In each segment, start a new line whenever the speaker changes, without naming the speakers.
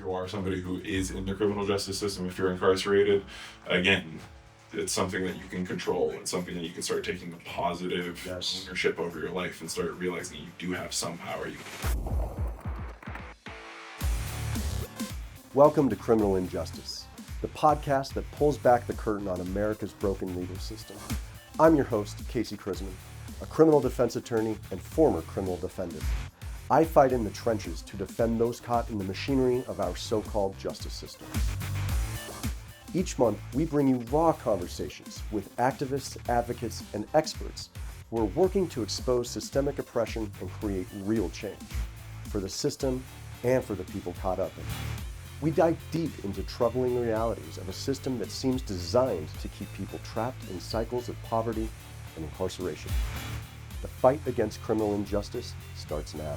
you are somebody who is in the criminal justice system, if you're incarcerated, again, it's something that you can control. It's something that you can start taking a positive ownership over your life and start realizing that you do have some power.
Welcome to Criminal Injustice, the podcast that pulls back the curtain on America's broken legal system. I'm your host, Casey Krizman, a criminal defense attorney and former criminal defendant. I fight in the trenches to defend those caught in the machinery of our so-called justice system. Each month, we bring you raw conversations with activists, advocates, and experts who are working to expose systemic oppression and create real change for the system and for the people caught up in it. We dive deep into troubling realities of a system that seems designed to keep people trapped in cycles of poverty and incarceration. The fight against criminal injustice starts now.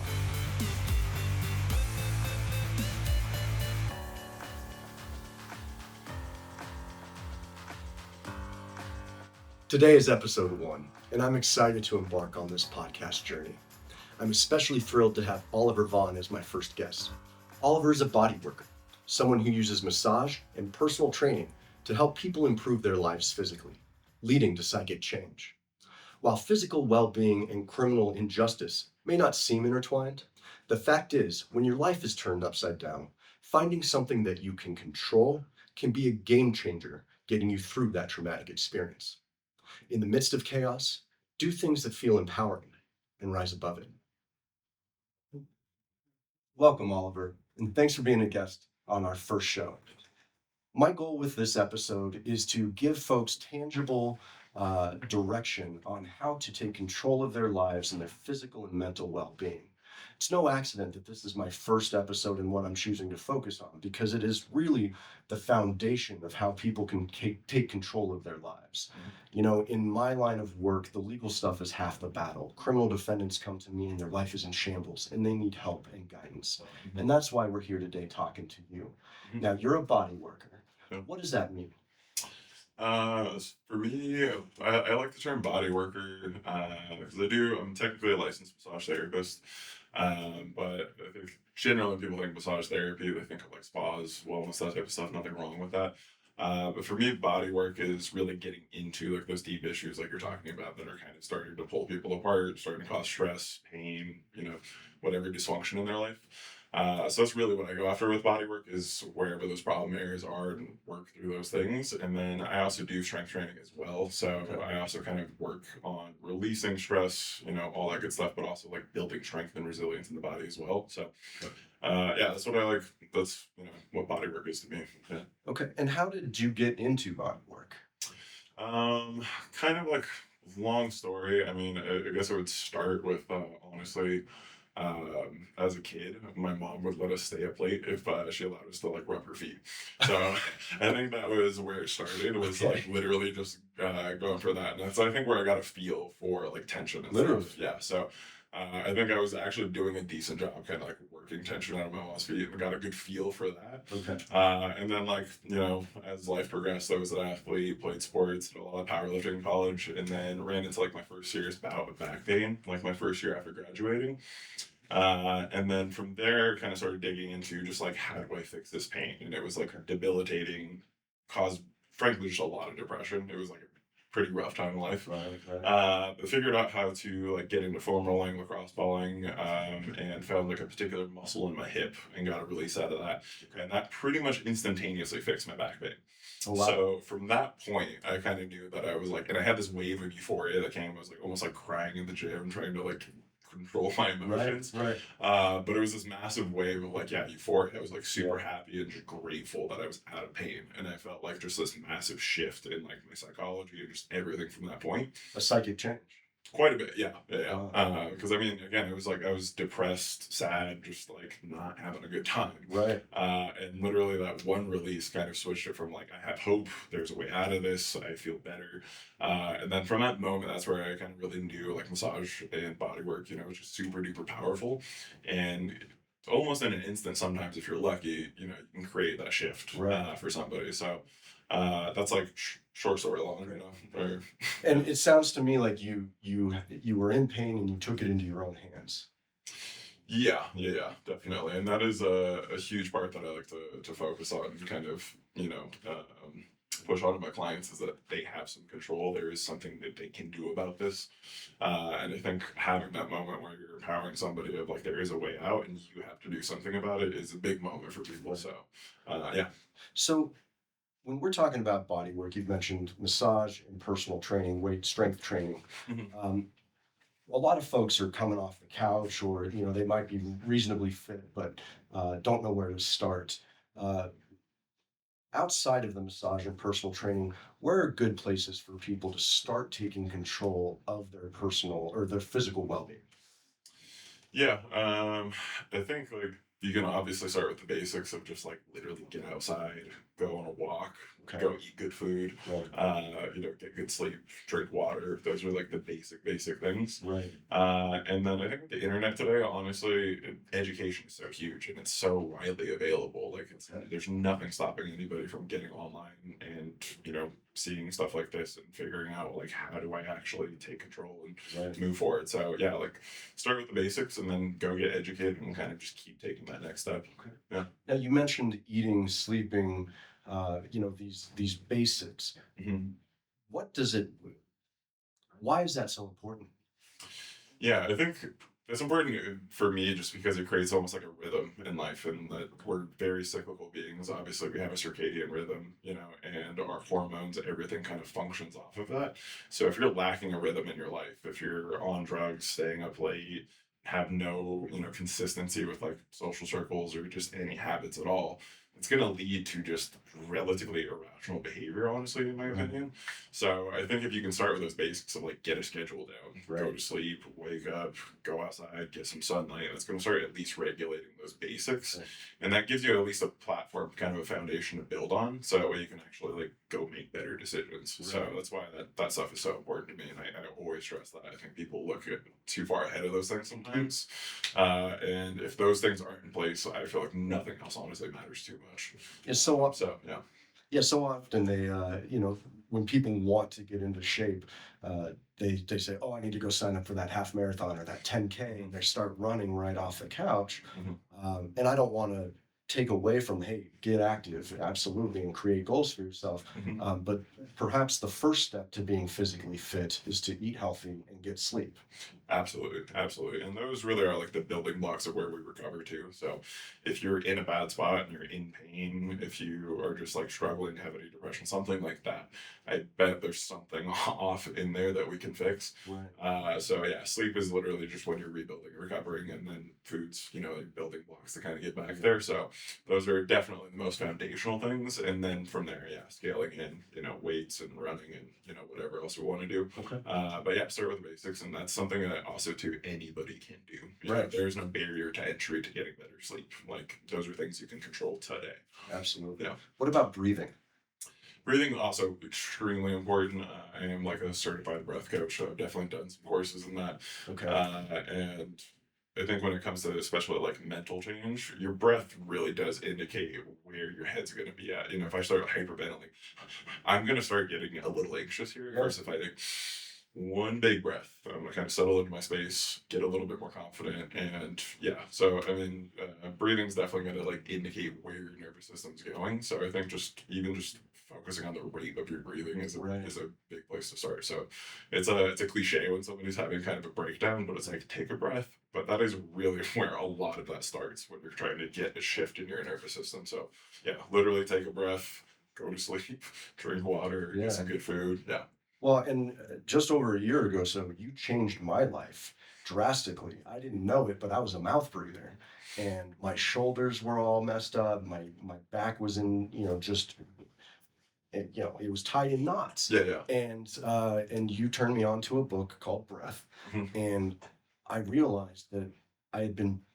Today is episode 1, and I'm excited to embark on this podcast journey. I'm especially thrilled to have Oliver Vaughn as my first guest. Oliver is a body worker, someone who uses massage and personal training to help people improve their lives physically, leading to psychic change. While physical well-being and criminal injustice may not seem intertwined, the fact is, when your life is turned upside down, finding something that you can control can be a game changer, getting you through that traumatic experience. In the midst of chaos, do things that feel empowering and rise above it. Welcome, Oliver, and thanks for being a guest on our first show. My goal with this episode is to give folks tangible direction on how to take control of their lives and their physical and mental well-being. It's no accident that this is my first episode and what I'm choosing to focus on, because it is really the foundation of how people can take control of their lives. You know, in my line of work, the legal stuff is half the battle. Criminal defendants come to me and their life is in shambles and they need help and guidance. And that's why we're here today talking to you. Now, you're a body worker. What does that mean?
For me, I like the term body worker because I'm technically a licensed massage therapist. But I think generally when people think massage therapy, they think of like spas, wellness, that type of stuff. Nothing wrong with that. But for me, body work is really getting into like those deep issues like you're talking about that are kind of starting to pull people apart, starting to cause stress, pain, whatever dysfunction in their life. So that's really what I go after with body work, is wherever those problem areas are and work through those things. And then I also do strength training as well. So I also kind of work on releasing stress, all that good stuff, but also like building strength and resilience in the body as well. So that's what I like. That's what body work is to me. Yeah.
Okay. And how did you get into body work?
Kind of like long story. I mean, I guess I would start with honestly. As a kid, my mom would let us stay up late if she allowed us to like rub her feet. So I think that was where it started. It was like literally just going for that, and that's I think where I got a feel for like tension and stuff. Yeah. So I think I was actually doing a decent job, kind of like working tension out of my mom's feet, and got a good feel for that.
Okay.
And then like as life progressed, I was an athlete, played sports, did a lot of powerlifting in college, and then ran into like my first serious bout with back pain, like my first year after graduating. And then from there, kind of started digging into just like, how do I fix this pain? And it was like debilitating, caused frankly just a lot of depression. It was like a pretty rough time in life.
Right.
I figured out how to like get into foam rolling, lacrosse balling, and found like a particular muscle in my hip and got a release out of that. And that pretty much instantaneously fixed my back pain. Oh, wow. So from that point, I kind of knew that I was like, and I had this wave of euphoria that came. I was like almost like crying in the gym, trying to like control my emotions.
Right.
But it was this massive wave of like, euphoria. I was like super happy and just grateful that I was out of pain. And I felt like just this massive shift in like my psychology and just everything from that point.
A psychic change.
Quite a bit, yeah. Because I mean, again, it was like I was depressed, sad, just like not having a good time.
Right.
And literally that one release kind of switched it from like, I have hope, there's a way out of this, I feel better. And then from that moment, that's where I kind of really knew like massage and body work, was just super duper powerful. And almost in an instant, sometimes if you're lucky, you can create that shift for somebody. So that's like short story long,
And it sounds to me like you were in pain and you took it into your own hands.
Definitely. And that is a huge part that I like to focus on and kind of, push on to my clients is that they have some control. There is something that they can do about this. And I think having that moment where you're empowering somebody of like, there is a way out and you have to do something about it is a big moment for people. So, yeah.
So when we're talking about body work, you've mentioned massage and personal training, weight strength training. Um, a lot of folks are coming off the couch, or they might be reasonably fit, but don't know where to start. Uh, Outside of the massage and personal training, where are good places for people to start taking control of their personal or their physical well-being?
Yeah, I think like you can obviously start with the basics of just like literally get outside, go on a walk,
Okay.
go eat good food,
Right.
get good sleep, drink water. Those are like the basic things.
Right.
And then I think with the internet today, honestly, education is so huge and it's so widely available. Like there's nothing stopping anybody from getting online and seeing stuff like this and figuring out like how do I actually take control and
Right.
move forward. So yeah, like start with the basics and then go get educated and kind of just keep taking that next step.
Okay.
Yeah.
Now you mentioned eating, sleeping, these basics.
Mm-hmm.
What does it? Why is that so important?
Yeah, I think it's important for me just because it creates almost like a rhythm in life, and that we're very cyclical beings. Obviously, we have a circadian rhythm, and our hormones, everything kind of functions off of that. So if you're lacking a rhythm in your life, if you're on drugs, staying up late, have no, consistency with like social circles or just any habits at all, it's going to lead to just relatively irrational behavior, honestly, in my opinion. So I think if you can start with those basics of like get a schedule down, go to sleep, wake up, go outside, get some sunlight, that's going to start at least regulating those basics.
Right.
And that gives you at least a platform, kind of a foundation to build on. So that way you can actually like go make better decisions. Right. So that's why that stuff is so important to me. And I always stress that. I think people look at too far ahead of those things sometimes. And if those things aren't in place, I feel like nothing else honestly matters too much.
It's so often.
So, yeah.
Yeah, so often they, when people want to get into shape, they say, "Oh, I need to go sign up for that half marathon or that 10K," and they start running right off the couch.
Mm-hmm.
And I don't want to take away from, hey, get active, absolutely, and create goals for yourself.
Mm-hmm.
But perhaps the first step to being physically fit is to eat healthy and get sleep.
Absolutely. And those really are like the building blocks of where we recover to. So if you're in a bad spot and you're in pain, if you are just like struggling, have any depression, something like that, I bet there's something off in there that we can fix.
Right.
So yeah, sleep is literally just when you're rebuilding, recovering, and then food's, like building blocks to kind of get back there. So those are definitely the most foundational things. And then from there, yeah, scaling in, weights and running and, whatever else we want to do.
Okay.
But yeah, start with the basics. And that's something that also too anybody can do.
Right.
There's no barrier to entry to getting better sleep. Like those are things you can control today.
Absolutely.
Yeah.
What about breathing?
Breathing also extremely important. I am like a certified breath coach, so I've definitely done some courses in that.
Okay.
And I think when it comes to especially like mental change, your breath really does indicate where your head's going to be at. If I start hyperventilating, I'm going to start getting a little anxious here. Versus if I take one big breath, I'm going to kind of settle into my space, get a little bit more confident. And yeah, so I mean, breathing's definitely going to like indicate where your nervous system's going. So I think just focusing on the rate of your breathing is a big place to start. So it's a cliche when somebody's having kind of a breakdown, but it's like take a breath. But that is really where a lot of that starts when you're trying to get a shift in your nervous system. So yeah, literally take a breath, go to sleep, drink water, get some good food. Yeah.
Well, and just over a year ago, so you changed my life drastically. I didn't know it, but I was a mouth breather, and my shoulders were all messed up. My back was in, it was tied in knots.
Yeah.
And you turned me on to a book called Breath, and I realized that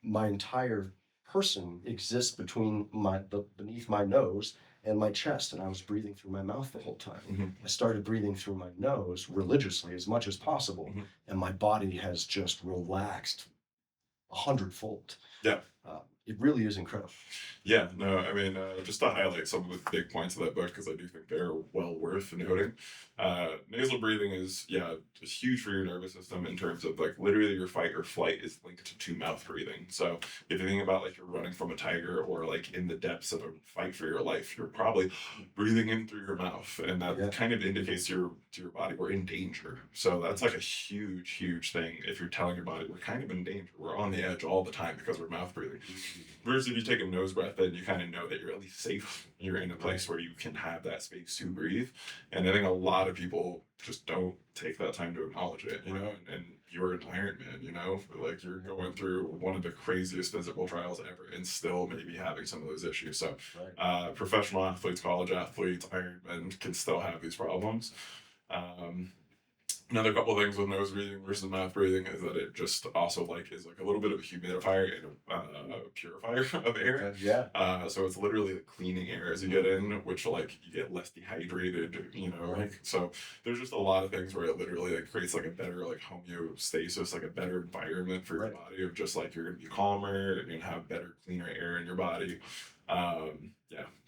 my entire person exists beneath my nose and my chest, and I was breathing through my mouth the whole time. I started breathing through my nose religiously as much as possible, and my body has just relaxed 100-fold.
Yeah.
it really is incredible.
Yeah, no, I mean, just to highlight some of the big points of that book, because I do think they're well worth noting. Nasal breathing is, yeah, just huge for your nervous system in terms of like literally your fight or flight is linked to mouth breathing. So if you think about like you're running from a tiger or like in the depths of a fight for your life, you're probably breathing in through your mouth, and that kind of indicates to your body we're in danger. So that's like a huge, huge thing. If you're telling your body we're kind of in danger, we're on the edge all the time because we're mouth breathing. Versus if you take a nose breath, then you kind of know that you're at least safe. You're in a place where you can have that space to breathe. And I think a lot of people just don't take that time to acknowledge it, and you're an Iron Man, like you're going through one of the craziest physical trials ever and still maybe having some of those issues. So professional athletes, college athletes, Ironmen can still have these problems. Another couple of things with nose breathing versus mouth breathing is that it just also is like a little bit of a humidifier and a purifier of air. So it's literally the cleaning air as you get in, which like you get less dehydrated, so there's just a lot of things where it literally like creates like a better like homeostasis, like a better environment for your body of just like you're gonna be calmer and you're gonna have better, cleaner air in your body.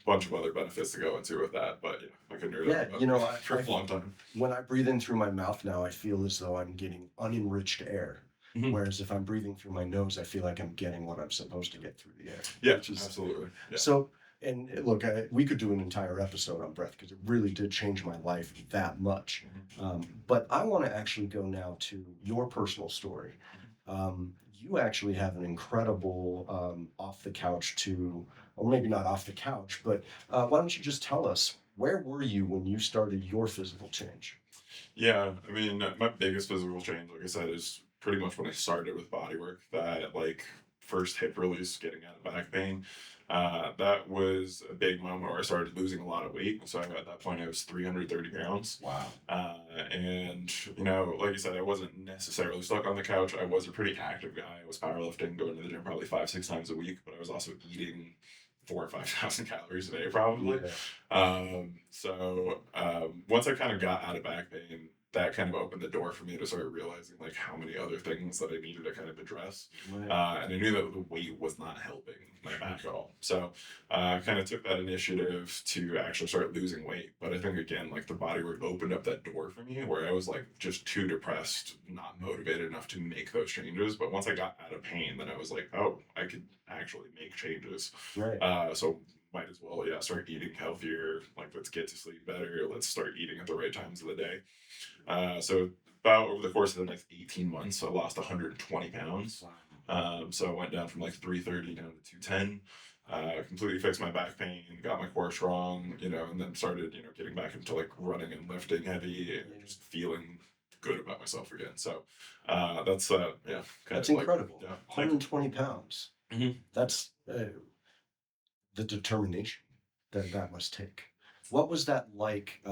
Bunch of other benefits to go into with that, but I could nerd about for a long time.
When I breathe in through my mouth now, I feel as though I'm getting unenriched air. Whereas if I'm breathing through my nose, I feel like I'm getting what I'm supposed to get through the air.
Yeah, absolutely. Yeah.
So, and look, we could do an entire episode on breath because it really did change my life that much. But I want to actually go now to your personal story. You actually have an incredible off the couch to, or maybe not off the couch, but why don't you just tell us, where were you when you started your physical change?
Yeah, I mean, my biggest physical change, like I said, is pretty much when I started with bodywork. That like first hip release, getting out of back pain. That was a big moment where I started losing a lot of weight. So at that point, I was 330 pounds.
Wow.
And, like you said, I wasn't necessarily stuck on the couch. I was a pretty active guy. I was powerlifting, going to the gym probably 5-6 times a week, but I was also eating 4,000 or 5,000 calories a day, probably. Once I kind of got out of back pain, that kind of opened the door for me to start realizing like how many other things that I needed to kind of address. And I knew that the weight was not helping my back at all. So I kind of took that initiative to actually start losing weight. But I think again, like the bodywork opened up that door for me where I was like just too depressed, not motivated enough to make those changes. But once I got out of pain, then I was like, oh, I could actually make changes. So might as well, start eating healthier. Like, let's get to sleep better. Let's start eating at the right times of the day. So about over the course of the next 18 months, I lost 120 pounds. So I went down from like 330 down to 210. Completely fixed my back pain, got my core strong, and then started, getting back into like running and lifting heavy and just feeling good about myself again. So that's
incredible. 120 pounds. That's the determination that must take. What was that like?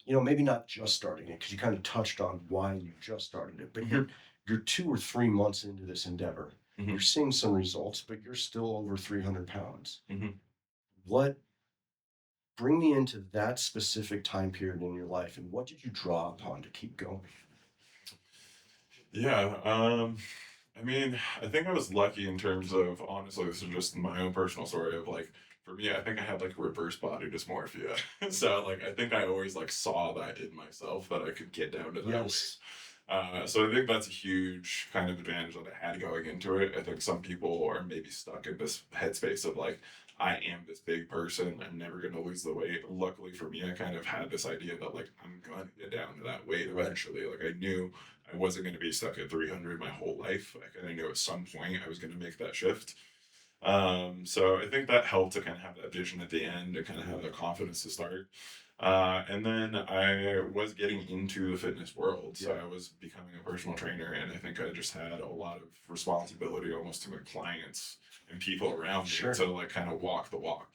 Maybe not just starting it, because you kind of touched on why you just started it, but you're 2 or 3 months into this endeavor. You're seeing some results, but you're still over 300 pounds. Bring me into that specific time period in your life, and what did you draw upon to keep going?
I mean, I think I was lucky in terms of, honestly, this is just my own personal story of like, for me, I think I had like reverse body dysmorphia. So like, I think I always like saw that in myself that I could get down to that weight. So I think that's a huge kind of advantage that I had going into it. I think some people are maybe stuck in this headspace of like, I am this big person, I'm never going to lose the weight. Luckily for me, I kind of had this idea that like, I'm going to get down to that weight eventually. Like I knew I wasn't going to be stuck at 300 my whole life. Like I knew at some point I was going to make that shift. So I think that helped to kind of have that vision at the end, to kind of have the confidence to start. And then I was getting into the fitness world. So I was becoming a personal trainer, and I think I just had a lot of responsibility almost to my clients and people around me to like kind of walk the walk,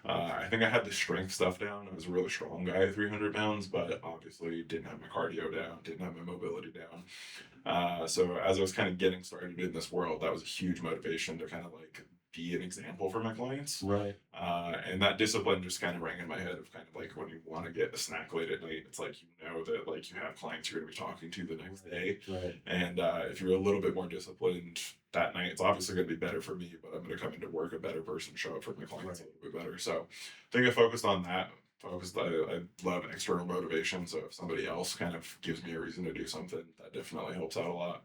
I think I had the strength stuff down. I was a really strong guy at 300 pounds, but obviously didn't have my cardio down, didn't have my mobility down. So as I was kind of getting started in this world, that was a huge motivation to kind of like be an example for my clients.
Right.
And that discipline just kind of rang in my head of kind of like when you want to get a snack late at night, it's like, that like you have clients you're going to be talking to the next day.
Right.
And if you're a little bit more disciplined that night, it's obviously going to be better for me, but I'm going to come into work a better person, show up for my clients a little bit better. So I think I focused on that. I love external motivation, so if somebody else kind of gives me a reason to do something, that definitely helps out a lot.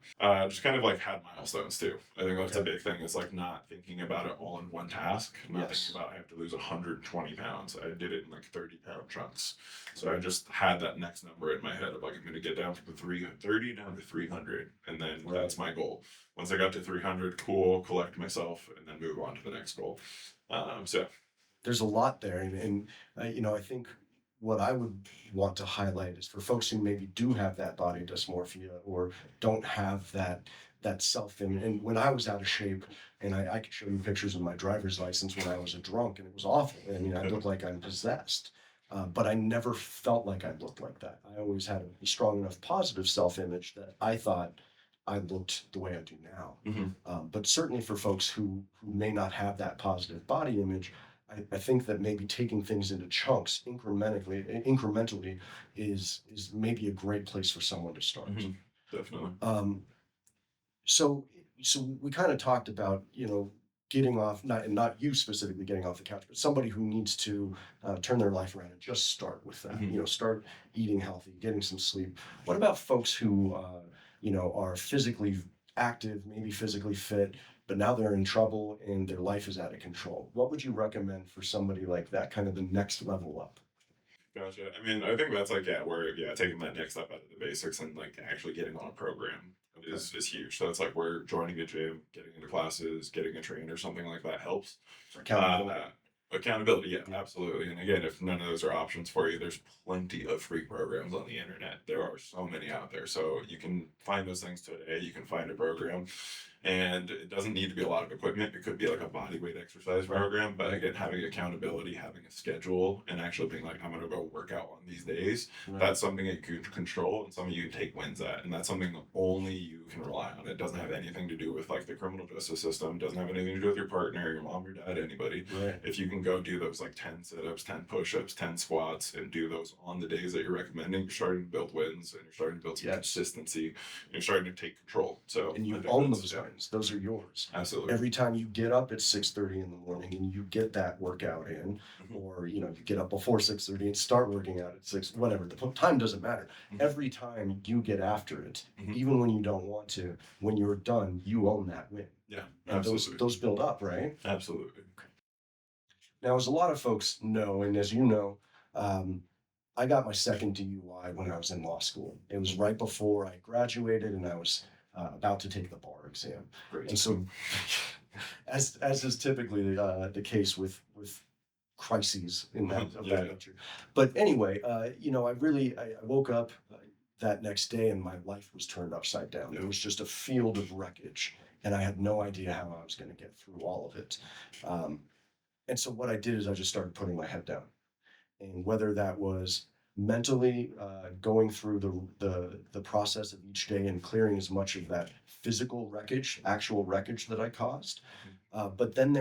Just kind of like had milestones too. I think that's a big thing. It's like not thinking about it all in one task. Not thinking about I have to lose 120 pounds. I did it in like 30-pound chunks. So I just had that next number in my head of like I'm going to get down from 330 down to 300, and then that's my goal. Once I got to 300, cool, collect myself, and then move on to the next goal. So.
There's a lot there, and I think what I would want to highlight is for folks who maybe do have that body dysmorphia or don't have that self-image. And when I was out of shape, and I could show you pictures of my driver's license when I was a drunk, and it was awful. I mean, I looked like I'm possessed, but I never felt like I looked like that. I always had a strong enough positive self-image that I thought I looked the way I do now.
Mm-hmm.
But certainly for folks who may not have that positive body image, I think that maybe taking things into chunks incrementally is maybe a great place for someone to start.
Mm-hmm. Definitely.
So we kind of talked about, getting off, not you specifically getting off the couch, but somebody who needs to turn their life around and just start with that.
Mm-hmm.
Start eating healthy, getting some sleep. What about folks who are physically active, maybe physically fit, but now they're in trouble and their life is out of control? What would you recommend for somebody like that, kind of the next level up?
Gotcha. I mean, I think that's like, taking that next step out of the basics and like actually getting on a program is huge. So it's like we're joining a gym, getting into classes, getting a trainer, something like that helps. Accountability, yeah, absolutely. And again, if none of those are options for you, there's plenty of free programs on the internet. There are so many out there. So you can find those things today. You can find a program. And it doesn't need to be a lot of equipment. It could be like a body weight exercise program. But again, having accountability, having a schedule, and actually being like, I'm going to go work out on these days, that's something that you can control and something you can take wins at. And that's something only you can rely on. It doesn't have anything to do with like the criminal justice system. It doesn't have anything to do with your partner, your mom, your dad, anybody. If you can go do those like 10 sit-ups, 10 push-ups, 10 squats, and do those on the days that you're recommending, you're starting to build wins and you're starting to build some consistency. And you're starting to take control. So
and you own those wins. Those are yours.
Absolutely.
Every time you get up at 6:30 in the morning and you get that workout in, or you get up before 6:30 and start working out at 6, whatever. The time doesn't matter. Every time you get after it, even when you don't want to, when you're done, you own that win.
Yeah,
and
absolutely.
Those build up, right?
Absolutely.
Now, as a lot of folks know, and as you know, I got my second DUI when I was in law school. It was right before I graduated, and I was about to take the bar exam.
Great.
And so, as is typically the case with crises in that of that nature. But anyway, I woke up that next day and my life was turned upside down. It was just a field of wreckage, and I had no idea how I was going to get through all of it. And so what I did is I just started putting my head down, and whether that was mentally going through the process of each day and clearing as much of that physical wreckage, actual wreckage that I caused. But then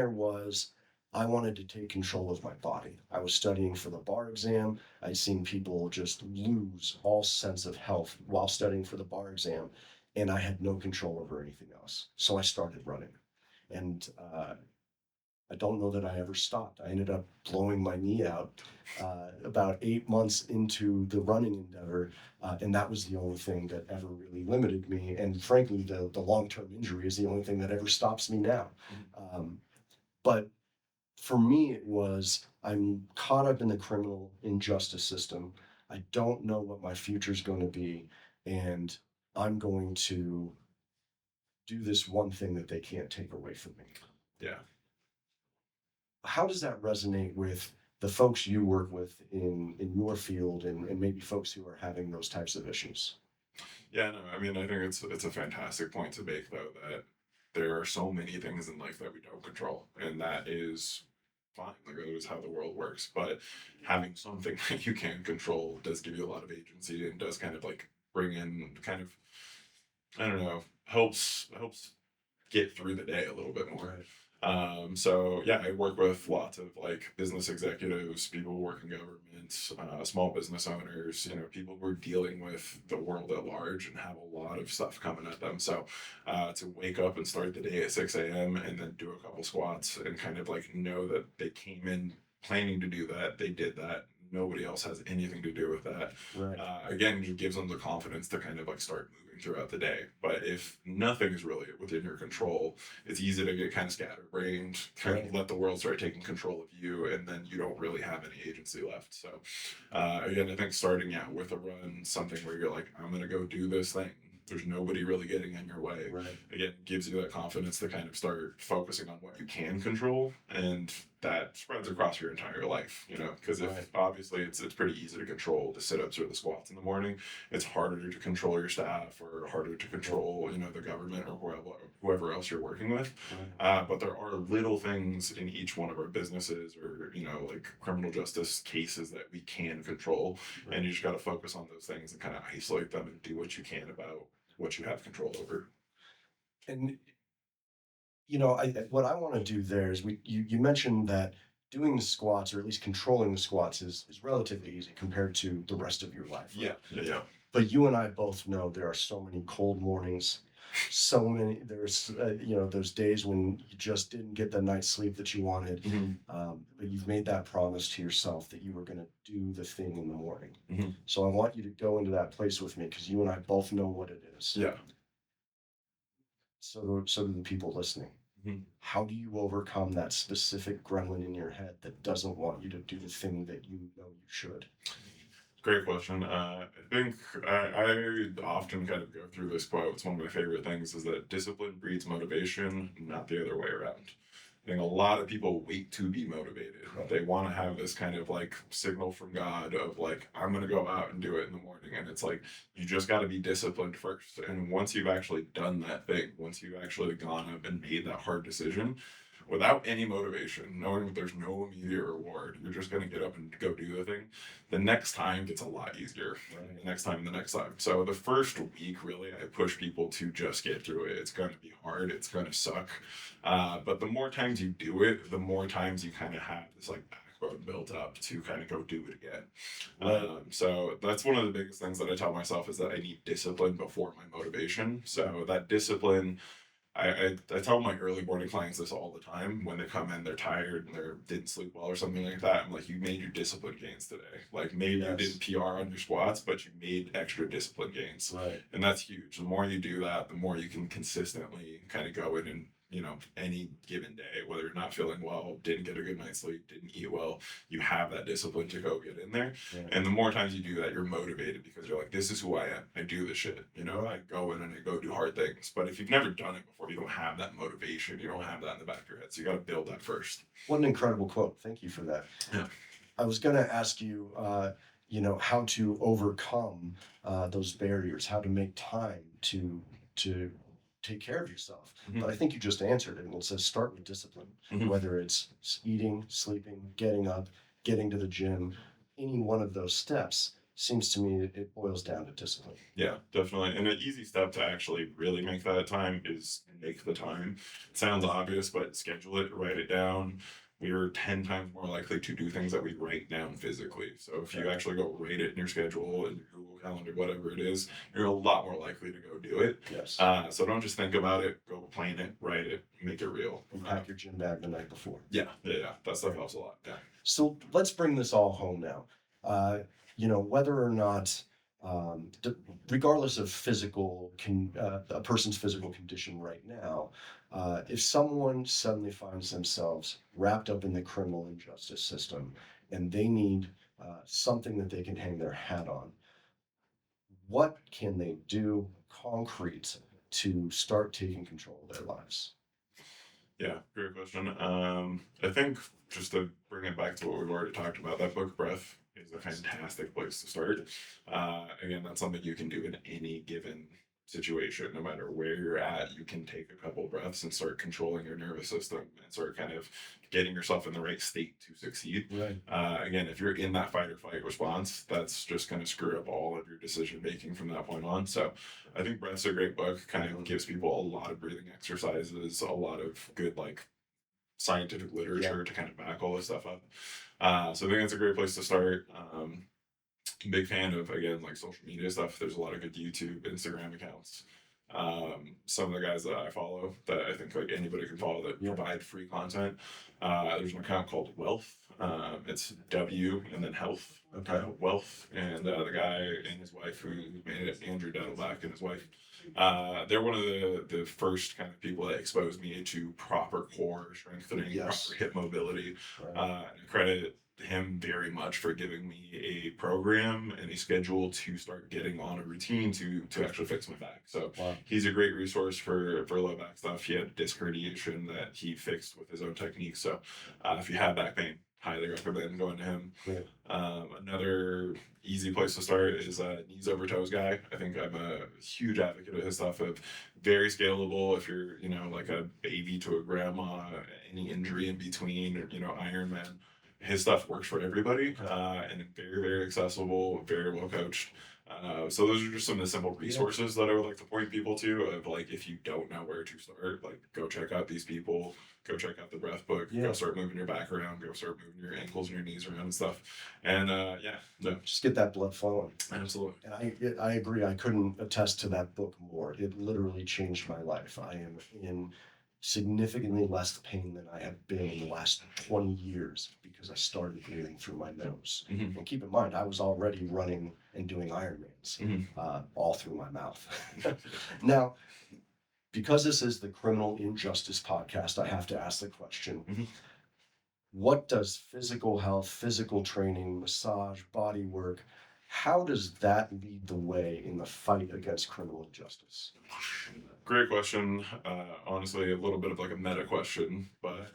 I wanted to take control of my body. I was studying for the bar exam. I'd seen people just lose all sense of health while studying for the bar exam, and I had no control over anything else. So I started running, and I don't know that I ever stopped. I ended up blowing my knee out about 8 months into the running endeavor, and that was the only thing that ever really limited me. And frankly, the long-term injury is the only thing that ever stops me now. But for me, it was, I'm caught up in the criminal injustice system. I don't know what my future is going to be, and I'm going to do this one thing that they can't take away from me.
Yeah.
How does that resonate with the folks you work with in your field and maybe folks who are having those types of issues?
Yeah, no, I mean, I think it's a fantastic point to make, though, that there are so many things in life that we don't control, and that is fine. Like, that is how the world works. But having something that you can control does give you a lot of agency and does kind of like bring in kind of, I don't know, helps get through the day a little bit more. So yeah, I work with lots of like business executives, people who work in government, small business owners, people who are dealing with the world at large and have a lot of stuff coming at them. So to wake up and start the day at 6 a.m. and then do a couple squats and kind of like know that they came in planning to do that, they did that. Nobody else has anything to do with that.
Right.
Again, it gives them the confidence to kind of like start moving throughout the day. But if nothing is really within your control, it's easy to get kind of scatterbrained, kind of let the world start taking control of you, and then you don't really have any agency left. So, again, I think starting out with a run, something where you're like, I'm going to go do this thing. There's nobody really getting in your way.
Right.
Again, it gives you that confidence to kind of start focusing on what you can control, and that spreads across your entire life, because if obviously it's pretty easy to control the sit-ups or the squats in the morning, it's harder to control your staff or harder to control, the government or whoever else you're working with. But there are little things in each one of our businesses or, like criminal justice cases that we can control. And you just got to focus on those things and kind of isolate them and do what you can about what you have control over.
And what I want to do there is you mentioned that doing the squats, or at least controlling the squats, is relatively easy compared to the rest of your life.
Right? Yeah.
But you and I both know there are so many cold mornings, there's those days when you just didn't get the night's sleep that you wanted. But you've made that promise to yourself that you were going to do the thing in the morning. So I want you to go into that place with me, because you and I both know what it is.
Yeah.
So do the people listening. How do you overcome that specific gremlin in your head that doesn't want you to do the thing that you know you should?
Great question. I think I often kind of go through this quote. It's one of my favorite things, is that discipline breeds motivation, not the other way around. I think a lot of people wait to be motivated. They want to have this kind of like signal from God of like, I'm going to go out and do it in the morning. And it's like, you just got to be disciplined first. And once you've actually done that thing, once you've actually gone up and made that hard decision, without any motivation, knowing that there's no immediate reward, you're just going to get up and go do the thing. The next time gets a lot easier. Right? The next time. So the first week, really, I push people to just get through it. It's going to be hard. It's going to suck. But the more times you do it, the more times you kind of have this like backbone built up to kind of go do it again. Right. So that's one of the biggest things that I tell myself, is that I need discipline before my motivation. So that discipline, I tell my early morning clients this all the time. When they come in, they're tired and they didn't sleep well or something like that. I'm like, you made your discipline gains today. Like maybe you didn't PR on your squats, but you made extra discipline gains. Right. And that's huge. The more you do that, the more you can consistently kind of go in and, any given day, whether you're not feeling well, didn't get a good night's sleep, didn't eat well, you have that discipline to go get in there. Yeah. And the more times you do that, you're motivated, because you're like, this is who I am. I do this shit. I go in and I go do hard things. But if you've never done it before, you don't have that motivation. You don't have that in the back of your head. So you got to build that first.
What an incredible quote. Thank you for that.
Yeah.
I was going to ask you, how to overcome those barriers, how to make time to take care of yourself. But I think you just answered it, and it says start with discipline. Whether it's eating, sleeping, getting up, getting to the gym, any one of those steps seems to me it boils down to discipline.
Yeah, definitely. And an easy step to actually really make that time is make the time. It sounds obvious, but schedule it, write it down. We're 10 times more likely to do things that we write down physically. So if you actually go write it in your schedule, in your Google Calendar, whatever it is, you're a lot more likely to go do it.
Yes.
So don't just think about it, go plan it, write it, make it real.
And pack your gym bag the night before.
Yeah. That stuff helps a lot. Yeah.
So let's bring this all home now. Whether or not, regardless of a person's physical condition right now, if someone suddenly finds themselves wrapped up in the criminal injustice system and they need something that they can hang their hat on, what can they do concrete to start taking control of their lives?
Yeah, great question. I think just to bring it back to what we've already talked about, that book Breath is a fantastic place to start. Again, that's something you can do in any given situation. No matter where you're at, you can take a couple breaths and start controlling your nervous system and start kind of getting yourself in the right state to succeed. Right. Again, if you're in that fight or flight response, that's just going to screw up all of your decision making from that point on. So I think Breath's a great book, kind of gives people a lot of breathing exercises, a lot of good scientific literature to kind of back all this stuff up. So I think that's a great place to start. Big fan of, again, like social media stuff. There's a lot of good YouTube, Instagram accounts. Some of the guys that I follow that I think like anybody can follow that provide free content. There's an account called Wealth. It's W and then health. Wealth, and the guy and his wife who made it, Andrew Dettelbach and his wife. They're one of the first kind of people that exposed me to proper core strengthening, proper hip mobility. I credit him very much for giving me a program and a schedule to start getting on a routine to actually fix my back. So he's a great resource for low back stuff. He had disc herniation that he fixed with his own technique. So if you have back pain, highly recommend going to him. Another easy place to start is Knees Over Toes guy. I think I'm a huge advocate of his stuff. Of very scalable if you're, like a baby to a grandma, any injury in between, or, Iron Man. His stuff works for everybody, and very, very accessible, very well coached. So those are just some of the simple resources that I would like to point people to. Of like, if you don't know where to start, like go check out these people, go check out the breath book, go start moving your back around, go start moving your ankles and your knees around and stuff. And
just get that blood flowing.
Absolutely.
And I agree. I couldn't attest to that book more. It literally changed my life. I am in significantly less pain than I have been in the last 20 years because I started breathing through my nose. And keep in mind, I was already running and doing Ironmans all through my mouth. Now, because this is the Criminal Injustice Podcast, I have to ask the question, what does physical health, physical training, massage, body work, how does that lead the way in the fight against criminal injustice?
Great question. Honestly, a little bit of like a meta question, but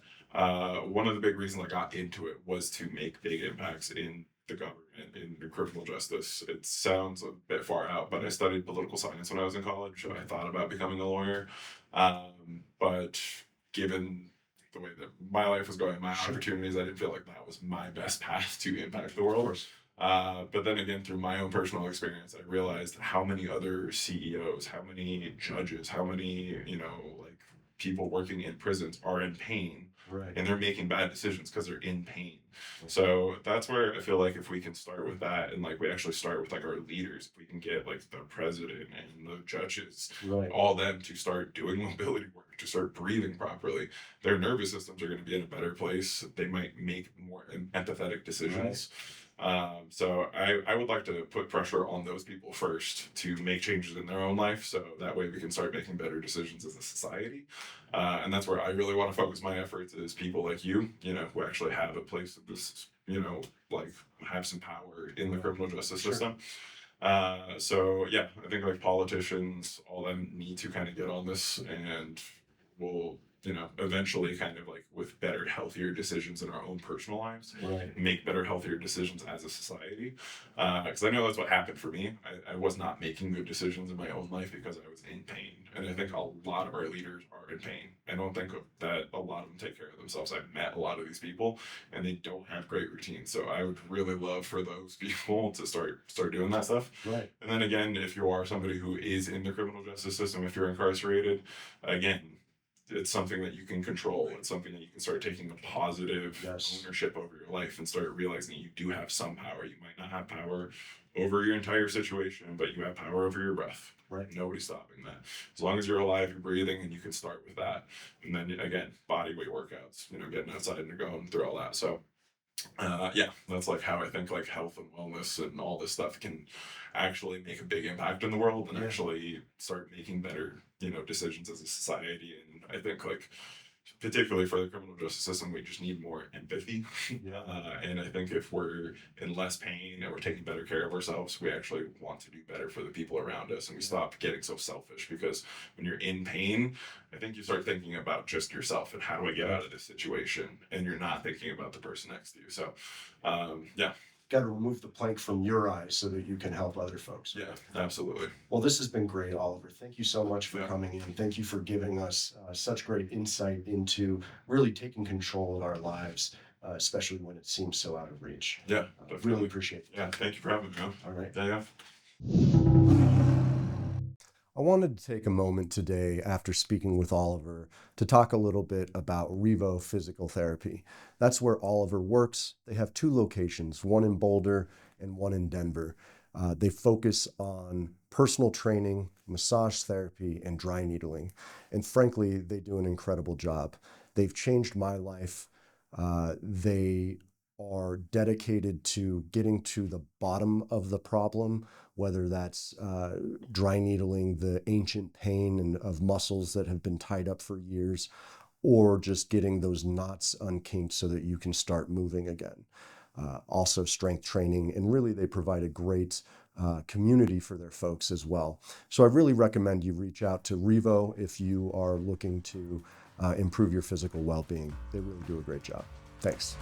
one of the big reasons I got into it was to make big impacts in the government, in criminal justice. It sounds a bit far out, but I studied political science when I was in college. I thought about becoming a lawyer, but given the way that my life was going, my opportunities, I didn't feel like that was my best path to impact the world. But then again, through my own personal experience, I realized how many other CEOs, how many judges, how many, like people working in prisons are in pain. And they're making bad decisions because they're in pain. So that's where I feel like if we can start with that, and like we actually start with like our leaders, if we can get like the president and the judges, all them to start doing mobility work, to start breathing properly, their nervous systems are going to be in a better place. They might make more empathetic decisions. So I would like to put pressure on those people first to make changes in their own life, so that way we can start making better decisions as a society. And that's where I really want to focus my efforts, is people like you, who actually have a place of this, like have some power in the criminal justice system. So yeah, I think like politicians, all them need to kind of get on this, and we'll eventually kind of like with better, healthier decisions in our own personal lives, make better, healthier decisions as a society. Because I know that's what happened for me. I was not making good decisions in my own life because I was in pain. And I think a lot of our leaders are in pain. I don't think that a lot of them take care of themselves. I've met a lot of these people and they don't have great routines. So I would really love for those people to start doing that stuff. And then again, if you are somebody who is in the criminal justice system, if you're incarcerated, again, it's something that you can control. It's something that you can start taking a positive ownership over your life and start realizing you do have some power. You might not have power over your entire situation, but you have power over your breath. Nobody's stopping that. As long as you're alive, you're breathing, and you can start with that. And then again, body weight workouts, getting outside and going through all that. So that's like how I think like health and wellness and all this stuff can actually make a big impact in the world and actually start making better, decisions as a society. And I think like particularly for the criminal justice system, we just need more empathy. And I think if we're in less pain and we're taking better care of ourselves, we actually want to do better for the people around us, and we stop getting so selfish. Because when you're in pain, I think you start thinking about just yourself and how do I get out of this situation, and you're not thinking about the person next to you. So
got to remove the plank from your eyes so that you can help other folks.
Yeah, absolutely.
Well, this has been great, Oliver. Thank you so much for coming in. Thank you for giving us such great insight into really taking control of our lives, especially when it seems so out of reach.
Yeah,
really appreciate it.
Yeah, thank you for having me, man.
All right.
Yeah.
I wanted to take a moment today after speaking with Oliver to talk a little bit about REVO Physical Therapy. That's where Oliver works. They have two locations, one in Boulder and one in Denver. They focus on personal training, massage therapy, and dry needling. And frankly, they do an incredible job. They've changed my life. They are dedicated to getting to the bottom of the problem, whether that's dry needling the ancient pain and of muscles that have been tied up for years, or just getting those knots unkinked so that you can start moving again. Also strength training, and really they provide a great community for their folks as well. So I really recommend you reach out to REVO if you are looking to improve your physical well-being. They really do a great job. Thanks.